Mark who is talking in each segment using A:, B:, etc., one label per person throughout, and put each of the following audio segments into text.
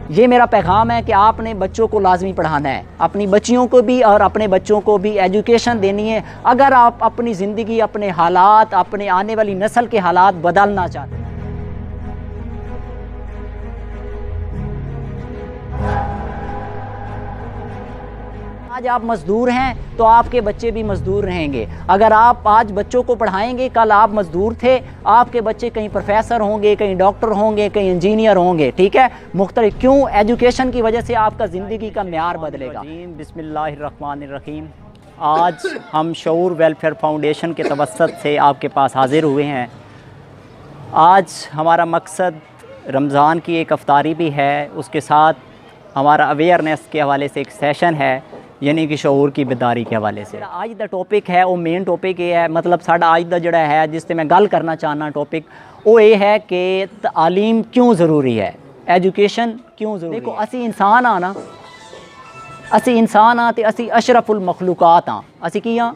A: یہ میرا پیغام ہے کہ آپ نے بچوں کو لازمی پڑھانا ہے، اپنی بچیوں کو بھی اور اپنے بچوں کو بھی ایجوکیشن دینی ہے اگر آپ اپنی زندگی، اپنے حالات، اپنے آنے والی نسل کے حالات بدلنا چاہتے ہیں۔ آج آپ مزدور ہیں تو آپ کے بچے بھی مزدور رہیں گے، اگر آپ آج بچوں کو پڑھائیں گے، کل آپ مزدور تھے، آپ کے بچے کہیں پروفیسر ہوں گے، کہیں ڈاکٹر ہوں گے، کہیں انجینئر ہوں گے، ٹھیک ہے، مختلف، کیوں؟ ایجوکیشن کی وجہ سے آپ کا زندگی کا معیار بدلے گا۔ بسم اللہ الرحمن الرحیم۔ آج ہم شعور ویلفیئر فاؤنڈیشن کے توسط سے آپ کے پاس حاضر ہوئے ہیں۔ آج ہمارا مقصد رمضان کی ایک افطاری بھی ہے، اس کے ساتھ ہمارا اویئرنیس کے حوالے سے ایک سیشن ہے، یعنی کہ شعور کی بیداری کے حوالے سے۔ آج دا ٹاپک ہے وہ مین ٹاپک یہ ہے، مطلب ساڈا آج دا جڑا ہے جس سے میں گل کرنا چاہنا ٹاپک وہ یہ ہے کہ تعلیم کیوں ضروری ہے، ایجوکیشن کیوں ضروری ہے۔ دیکھو اسی انسان ہاں نا، اسی انسان ہاں تے اسی اشرف المخلوقات ہاں، اسی کی ہاں؟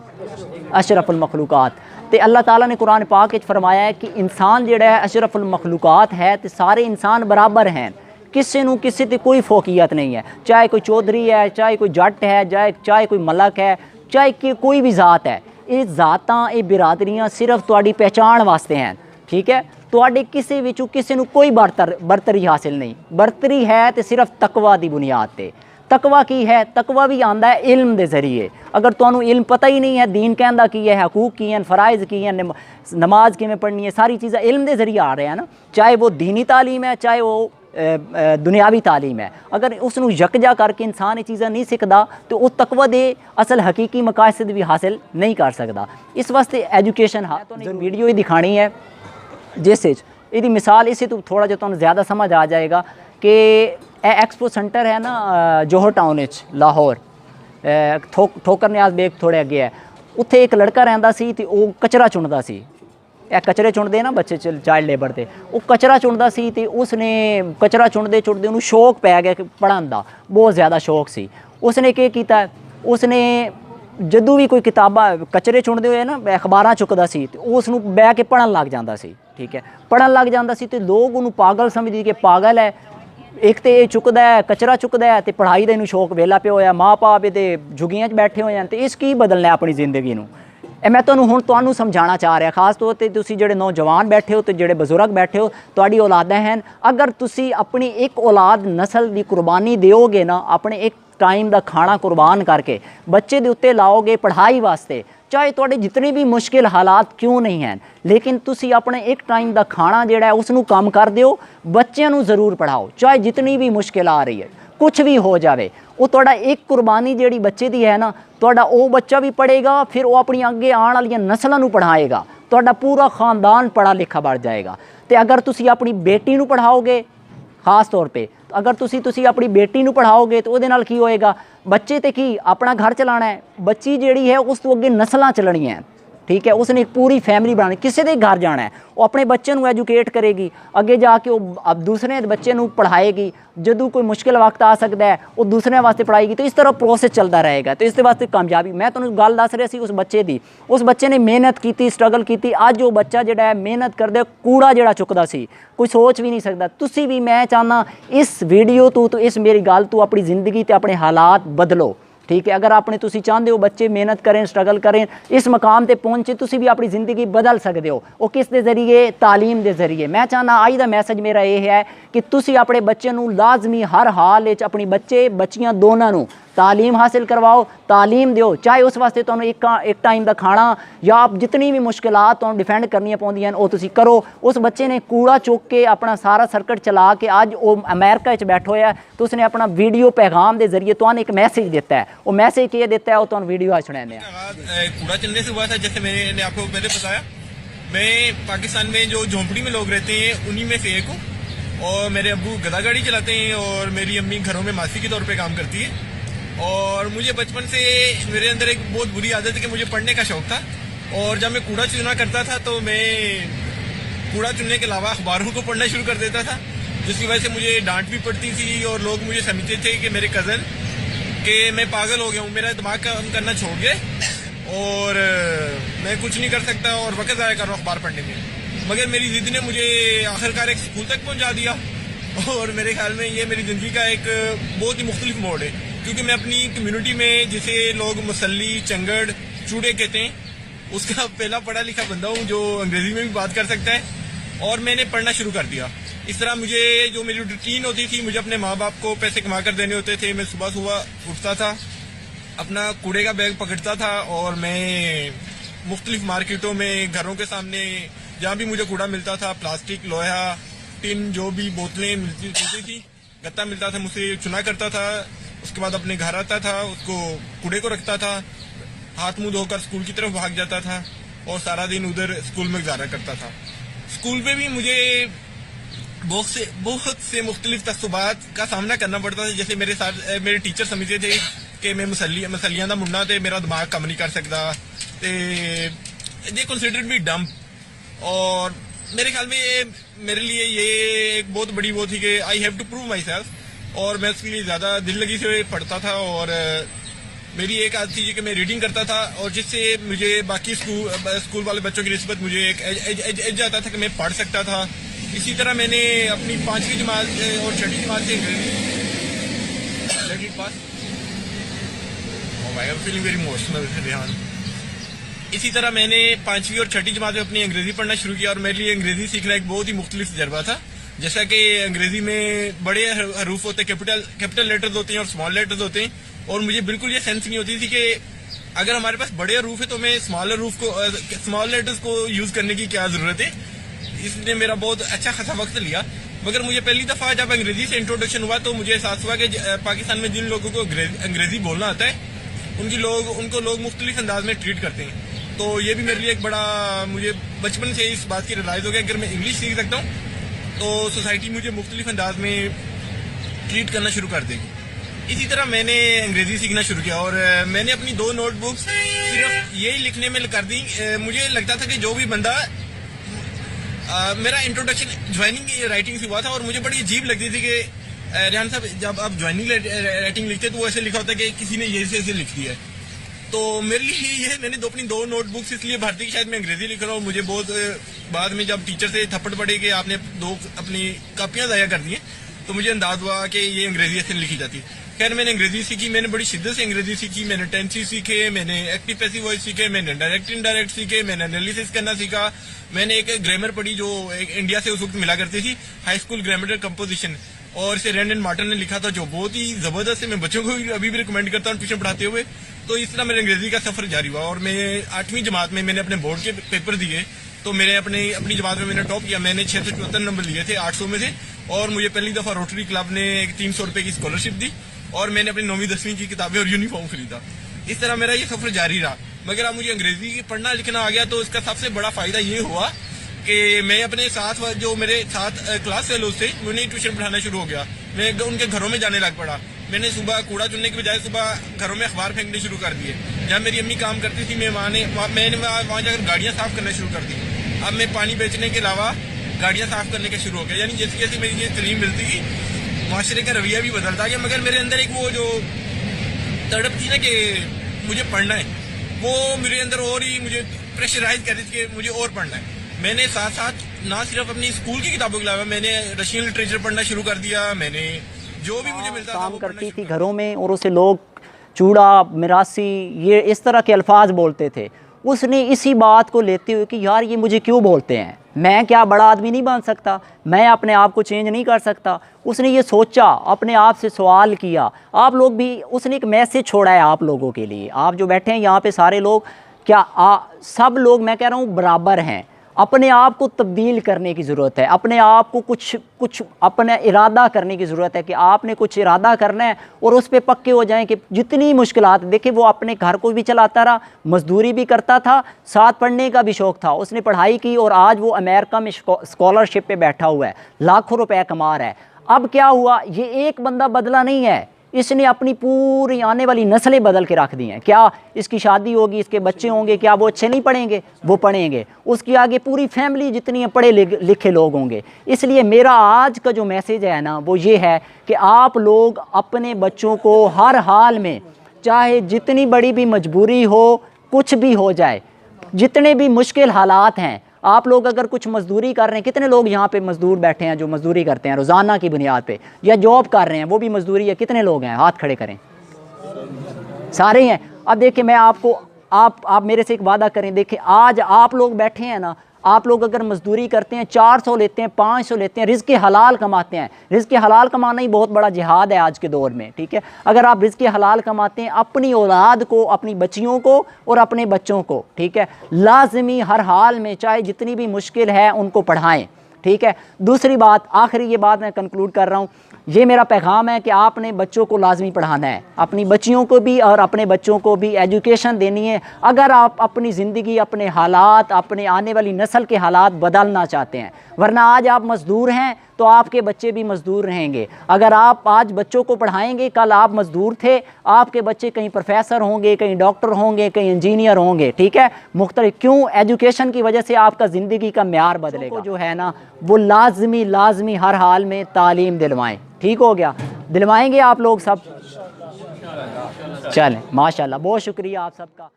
A: اشرف المخلوقات۔ تے اللہ تعالیٰ نے قرآن پاک وچ فرمایا ہے کہ انسان جڑا ہے اشرف المخلوقات ہے تے سارے انسان برابر ہیں، کسی نو کسی تے کوئی فوقیت نہیں ہے، چاہے کوئی چودھری ہے، چاہے کوئی جٹ ہے، چاہے کوئی ملک ہے، چاہے کوئی بھی ذات ہے، یہ ذاتاں، یہ برادریاں صرف تہاڈی پہچان واسطے ہیں، ٹھیک ہے، تہاڈے کسی وچوں کسی نو کوئی برتری حاصل نہیں، برتری ہے تے صرف تقوی دی بنیاد تے۔ تقوی کی ہے؟ تقوی بھی آندا ہے علم دے ذریعے، اگر تانوں علم پتہ ہی نہیں ہے دین کہندا کی ہے، حقوق کی ہیں، فرائض کی ہیں، نماز کیویں پڑھنی ہے، ساری چیزیں علم دے ذریعے آ رہے ہیں نا، چاہے وہ دینی تعلیم ہے، چاہے وہ دنیاوی تعلیم ہے، اگر اس نو یکجا کر کے انسان یہ چیزاں نہیں سکھدا تو وہ تقوی دے اصل حقیقی مقاصد بھی حاصل نہیں کر سکدا۔ اس واسطے ایجوکیشن ویڈیو ہی دکھانی ہے جس یہ مثال اسے تو تھوڑا جو تمہیں زیادہ سمجھ آ جائے گا کہ ایکسپو سینٹر ہے نا جوہر ٹاؤن لاہور، ٹھوکر نیاز بیگ تھوڑے اگے ہے، اتنے ایک لڑکا رہندا سی تے وہ کچرا چندا سی، کچرے چنتے نا بچے چائلڈ لیبر تے، وہ کچرا چنتا سی تے اس نے کچرا چنتے انہوں شوق پی گیا کہ پڑھن دا بہت زیادہ شوق سی، اس نے کیا کیتا، اس نے جدوں بھی کوئی کتاباں کچرے چنتے ہوئے نا اخباراں چکدا سی تے اس نوں بہ کے پڑھن لگ جاندا سی، ٹھیک ہے، پڑھن لگ جاندا سی تے لوگ انہوں پاگل سمجھدے کہ پاگل ہے، ایک تے یہ چکدا ہے کچرا چکدا ہے تے پڑھائی دا انہوں شوق ویلا پیا ہویا، ماں باپ تے جھگیاں چ بیٹھے ہوئے ہیں تے اس کی بدلنا ہے اپنی زندگی نوں۔ میں تمہیں سمجھانا چاہ رہا، خاص طور پہ تسی جڑے نوجوان بیٹھے ہو تے جڑے بزرگ بیٹھے ہو، تہاڈی اولادیں ہیں، اگر تسی اپنی ایک اولاد نسل دی قربانی دیو گے نا، اپنے ایک ٹائم دا کھانا قربان کر کے بچے دے اتے لاؤ گے پڑھائی واسطے، چاہے تہاڈے جتنے بھی مشکل حالات کیوں نہیں ہیں، لیکن تسی اپنے ایک ٹائم دا کھانا جڑا ہے اس نوں کم کر دیو، بچیاں نوں ضرور پڑھاؤ، چاہے جتنی بھی مشکل آ رہی ہے، کچھ بھی ہو جاوے، وہ تہاڈا ایک قربانی جیڑی بچے دی ہے نا، تہاڈا وہ بچہ بھی پڑھے گا، پھر وہ اپنی اگے آن والی نسلاں نوں پڑھائے گا، تہاڈا پورا خاندان پڑھا لکھا بڑھ جائے گا۔ تے اگر تسی اپنی بیٹی نوں پڑھاؤ گے، خاص طور پہ اگر تسی اپنی بیٹی نوں پڑھاؤ گے تو وہ دے نال کی ہوئے گا، بچے تے کی اپنا گھر چلانا ہے، بچی جیڑی ہے اس تو اگے نسلاں چلنی ہیں، ٹھیک ہے، اس نے ایک پوری فیملی بنانی، کسی دے گھر جانا ہے، وہ اپنے بچے نوں ایجوکیٹ کرے گی، اگے جا کے وہ اب دوسرے بچے نوں پڑھائے گی، جدوں کوئی مشکل وقت آ سکتا ہے وہ دوسرے واسطے پڑھائے گی، تو اس طرح پروسیس چلتا رہے گا، تو اس واسطے کامیابی میں تمہیں گل دس رہا سی اس بچے دی، اس بچے نے محنت کیتی، سٹرگل کیتی، اج وہ بچہ جڑا ہے محنت کردے کوڑا جڑا چکدا سی، کوئی سوچ بھی نہیں سکتا، تسی بھی میں چاہنا اس ویڈیو تو اس میری گل تو اپنی زندگی تے اپنے حالات بدلو، ٹھیک ہے، اگر اپنے تسی چاہتے ہو بچے محنت کریں، سٹرگل کریں، اس مقام تے پہنچے، تسی بھی اپنی زندگی بدل سکتے ہو، وہ کس دے ذریعے؟ تعلیم دے ذریعے۔ میں چاہنا آج دا میسج میرا یہ ہے کہ تسی اپنے بچے نوں لازمی ہر حال وچ اپنی بچے بچیاں دونوں نوں تعلیم حاصل کرواؤ، تعلیم دیو، چاہے اس واسطے تمہیں ایک ٹائم دا کھانا یا آپ جتنی بھی مشکلات تمہیں ڈیفینڈ کرنی پوندیاں وہ تسی کرو۔ اس بچے نے کوڑا چک کے اپنا سارا سرکٹ چلا کے اج وہ امریکہ وچ بیٹھا ہوا ہے، تو اس نے اپنا ویڈیو پیغام دے ذریعے تو ایک میسج دیتا ہے، وہ میسج کیا دیتا ہے وہ تمہیں ویڈیو آج سنانے ہیں۔
B: کوڑا چلنے سے ہوا تھا، جیسے میں نے آپ کو پہلے بتایا، میں پاکستان میں جو جھونپڑی میں لوگ رہتے ہیں انہی میں سے ایک ہوں، اور میرے ابو گدا گاڑی چلاتے ہیں اور میری امی گھروں میں ماسی کے طور پہ کام کرتی ہے، اور مجھے بچپن سے میرے اندر ایک بہت بری عادت ہے کہ مجھے پڑھنے کا شوق تھا، اور جب میں کوڑا چنا کرتا تھا تو میں کوڑا چننے کے علاوہ اخباروں کو پڑھنا شروع کر دیتا تھا، جس کی وجہ سے مجھے ڈانٹ بھی پڑتی تھی، اور لوگ مجھے سمجھتے تھے کہ میرے کزن کہ میں پاگل ہو گیا ہوں، میرا دماغ کام کرنا چھوڑ گئے اور میں کچھ نہیں کر سکتا اور وقت ضائع کر رہا ہوں اخبار پڑھنے میں، مگر میری ضد نے مجھے آخرکار ایک اسکول تک پہنچا دیا، اور میرے خیال میں یہ میری زندگی کا ایک بہت ہی مختلف موڑ ہے، کیونکہ میں اپنی کمیونٹی میں جسے لوگ مسلی، چنگڑ، چوڑے کہتے ہیں، اس کا پہلا پڑھا لکھا بندہ ہوں جو انگریزی میں بھی بات کر سکتا ہے، اور میں نے پڑھنا شروع کر دیا۔ اس طرح مجھے جو میری روٹین ہوتی تھی، مجھے اپنے ماں باپ کو پیسے کما کر دینے ہوتے تھے، میں صبح صبح اٹھتا تھا، اپنا کوڑے کا بیگ پکڑتا تھا، اور میں مختلف مارکیٹوں میں، گھروں کے سامنے جہاں بھی مجھے کوڑا ملتا تھا، پلاسٹک، لوہا، ٹن، جو بھی بوتلیں ملتی تھی، گتا ملتا تھا، مجھ سے چنا کرتا تھا، اس کے بعد اپنے گھر آتا تھا، اس کو کوڑے کو رکھتا تھا، ہاتھ منہ دھو کر اسکول کی طرف بھاگ جاتا تھا، اور سارا دن ادھر اسکول میں گزارا کرتا تھا۔ اسکول میں بھی مجھے بہت سے مختلف تعصبات کا سامنا کرنا پڑتا تھا، جیسے میرے ساتھ میرے ٹیچر سمجھتے تھے کہ میں مسلیاں دا منڈا تے میرا دماغ کم نہیں کر سکتا، دے کنسیڈرڈ می ڈم، اور میرے خیال میں میرے لیے یہ ایک بہت بڑی وہ تھی کہ I have to prove myself, اور میں اس کے لیے زیادہ دل لگی سے پڑھتا تھا، اور میری ایک عادت تھی کہ میں ریڈنگ کرتا تھا، اور جس سے مجھے باقی اسکول والے بچوں کی نسبت مجھے ایک ایج آتا تھا کہ میں پڑھ سکتا تھا۔ اسی طرح میں نے اپنی 5ویں جماعت اور 6ٹھی جماعت سے اسی طرح میں نے 5ویں اور 6ٹھی جماعت میں اپنی انگریزی پڑھنا شروع کیا، اور میرے لیے انگریزی سیکھنا ایک بہت ہی مختلف تجربہ تھا۔ جیسا کہ انگریزی میں بڑے حروف ہوتے ہیں، کیپٹل لیٹرز ہوتے ہیں اور اسمال لیٹرز ہوتے ہیں، اور مجھے بالکل یہ سینس نہیں ہوتی تھی کہ اگر ہمارے پاس بڑے حروف ہے تو میں اسمال لیٹرز کو یوز کرنے کی کیا ضرورت ہے۔ اس نے میرا بہت اچھا خاصا وقت لیا، مگر مجھے پہلی دفعہ جب انگریزی سے انٹروڈکشن ہوا تو مجھے احساس ہوا کہ پاکستان میں جن لوگوں کو انگریزی بولنا آتا ہے ان کو لوگ مختلف انداز میں ٹریٹ کرتے ہیں۔ تو یہ بھی میرے لیے ایک بڑا، مجھے بچپن سے اس بات کی ریلائز ہو گیا کہ اگر میں انگلش سیکھ سکتا ہوں تو سوسائٹی مجھے مختلف انداز میں ٹریٹ کرنا شروع کر دے گی۔ اسی طرح میں نے انگریزی سیکھنا شروع کیا، اور میں نے اپنی 2 نوٹ بکس صرف یہی لکھنے میں کر دی۔ مجھے لگتا تھا کہ جو بھی بندہ میرا انٹروڈکشن جوائننگ رائٹنگ سے ہوا تھا، اور مجھے بڑی عجیب لگتی تھی کہ ریحان صاحب جب آپ جوائننگ رائٹنگ لکھتے تو وہ ایسے لکھا ہوتا ہے کہ کسی نے یہ ایسے لکھ دیا ہے۔ تو میرے لیے یہ میں نے اپنی 2 نوٹ بکس اس لیے بھر دی کہ شاید میں انگریزی لکھ رہا ہوں۔ مجھے بہت بعد میں جب ٹیچر سے تھپڑ پڑے کہ آپ نے 2 اپنی کاپیاں ضائع کر دی ہیں، تو مجھے انداز ہوا کہ یہ انگریزی ایسے لکھی جاتی ہے۔ خیر میں نے انگریزی سیکھی، میں نے بڑی شدت سے انگریزی سیکھی، میں نے ٹینسی سیکھے، میں نے ایکٹیو پیسو وائس سیکھے، میں نے ڈائریکٹ انڈائریکٹ سیکھے، میں نے انالیسس کرنا سیکھا، میں نے ایک گرامر پڑھی جو انڈیا سے اس وقت ملا کرتی تھی، ہائی اسکول گرامر کمپوزیشن، اور اسے رینڈ اینڈ مارٹن نے لکھا تھا، جو بہت ہی زبردست ہے، میں بچوں کو ابھی بھی ریکمینڈ کرتا ہوں ٹیوشن پڑھاتے ہوئے۔ تو اس طرح میرے انگریزی کا سفر جاری ہوا، اور میں 8ویں جماعت میں نے اپنے بورڈ کے پیپر دیے، تو میں نے اپنی جماعت میں نے ٹاپ کیا، میں نے 674 نمبر لیے تھے 800 میں سے، اور مجھے پہلی دفعہ روٹری کلب نے 300 روپے کی اسکالرشپ دی، اور میں نے اپنی 9ویں 10ویں کی کتابیں اور یونیفارم خریدا۔ اس طرح میرا یہ سفر جاری رہا، مگر اب مجھے انگریزی پڑھنا لکھنا آ گیا، تو اس کا سب سے بڑا فائدہ یہ ہوا کہ میں اپنے ساتھ جو میرے ساتھ کلاس فیلوز تھے انہیں ٹیوشن پڑھانا شروع ہو گیا، میں ان کے گھروں میں جانے لگ پڑا۔ میں نے صبح کوڑا چننے کی بجائے صبح گھروں میں اخبار پھینکنے شروع کر دیے، جہاں میری امی کام کرتی تھی میں نے وہاں جا کر گاڑیاں صاف کرنا شروع کر دی۔ اب میں پانی بیچنے کے علاوہ گاڑیاں صاف کرنے کا شروع ہو گیا، یعنی جیسے جیسے میری یہ تعلیم ملتی گئی معاشرے کا رویہ بھی بدلتا گیا، مگر میرے اندر ایک وہ جو تڑپ تھی نا کہ مجھے پڑھنا ہے، وہ میرے اندر اور ہی مجھے پریشرائز کر رہی تھی کہ مجھے اور پڑھنا ہے۔ میں نے ساتھ ساتھ نہ صرف اپنی اسکول کی کتابوں کے علاوہ میں نے رشین لٹریچر پڑھنا شروع کر دیا، میں نے جو بھی مجھے ملتا تھا
A: کام کرتی تھی گھروں میں، اور اسے لوگ چوڑا، مراسی، یہ اس طرح کے الفاظ بولتے تھے۔ اس نے اسی بات کو لیتے ہوئے کہ یار یہ مجھے کیوں بولتے ہیں، میں کیا بڑا آدمی نہیں بن سکتا، میں اپنے آپ کو چینج نہیں کر سکتا۔ اس نے یہ سوچا، اپنے آپ سے سوال کیا۔ آپ لوگ بھی، اس نے ایک میسج چھوڑا ہے آپ لوگوں کے لیے، آپ جو بیٹھے ہیں یہاں پہ سارے لوگ، کیا سب لوگ میں کہہ رہا ہوں برابر ہیں۔ اپنے آپ کو تبدیل کرنے کی ضرورت ہے، اپنے آپ کو کچھ اپنا ارادہ کرنے کی ضرورت ہے کہ آپ نے کچھ ارادہ کرنا ہے، اور اس پہ پکے ہو جائیں کہ جتنی مشکلات، دیکھیں وہ اپنے گھر کو بھی چلاتا رہا، مزدوری بھی کرتا تھا، ساتھ پڑھنے کا بھی شوق تھا، اس نے پڑھائی کی، اور آج وہ امریکہ میں اسکالرشپ پہ بیٹھا ہوا ہے، لاکھوں روپے کما رہا ہے۔ اب کیا ہوا، یہ ایک بندہ بدلا نہیں ہے، اس نے اپنی پوری آنے والی نسلیں بدل کے رکھ دی ہیں۔ کیا اس کی شادی ہوگی، اس کے بچے ہوں گے، کیا وہ اچھے نہیں پڑھیں گے؟ وہ پڑھیں گے، اس کی آگے پوری فیملی جتنی ہیں پڑھے لکھے لوگ ہوں گے۔ اس لیے میرا آج کا جو میسیج ہے نا وہ یہ ہے کہ آپ لوگ اپنے بچوں کو ہر حال میں، چاہے جتنی بڑی بھی مجبوری ہو، کچھ بھی ہو جائے، جتنے بھی مشکل حالات ہیں، آپ لوگ اگر کچھ مزدوری کر رہے ہیں، کتنے لوگ یہاں پہ مزدور بیٹھے ہیں جو مزدوری کرتے ہیں روزانہ کی بنیاد پہ، یا جاب کر رہے ہیں وہ بھی مزدوری ہے، کتنے لوگ ہیں؟ ہاتھ کھڑے کریں، سارے ہی ہیں۔ اب دیکھیں میں آپ کو آپ میرے سے ایک وعدہ کریں، دیکھیں آج آپ لوگ بیٹھے ہیں نا، آپ لوگ اگر مزدوری کرتے ہیں 400 لیتے ہیں 500 لیتے ہیں، رزق حلال کماتے ہیں، رزق حلال کمانا ہی بہت بڑا جہاد ہے آج کے دور میں، ٹھیک ہے؟ اگر آپ رزق حلال کماتے ہیں، اپنی اولاد کو، اپنی بچیوں کو اور اپنے بچوں کو، ٹھیک ہے، لازمی ہر حال میں چاہے جتنی بھی مشکل ہے ان کو پڑھائیں، ٹھیک ہے؟ دوسری بات، آخری یہ بات میں کنکلوڈ کر رہا ہوں، یہ میرا پیغام ہے کہ آپ نے بچوں کو لازمی پڑھانا ہے، اپنی بچیوں کو بھی اور اپنے بچوں کو بھی ایجوکیشن دینی ہے، اگر آپ اپنی زندگی، اپنے حالات، اپنے آنے والی نسل کے حالات بدلنا چاہتے ہیں، ورنہ آج آپ مزدور ہیں تو آپ کے بچے بھی مزدور رہیں گے۔ اگر آپ آج بچوں کو پڑھائیں گے، کل آپ مزدور تھے، آپ کے بچے کہیں پروفیسر ہوں گے، کہیں ڈاکٹر ہوں گے، کہیں انجینئر ہوں گے، ٹھیک ہے؟ مختلف، کیوں؟ ایجوکیشن کی وجہ سے آپ کا زندگی کا معیار بدلے گا، جو ہے نا وہ لازمی ہر حال میں تعلیم دلوائیں، ٹھیک ہو گیا؟ دلوائیں گے آپ لوگ سب؟ چلیں ماشاءاللہ، بہت شکریہ آپ سب کا۔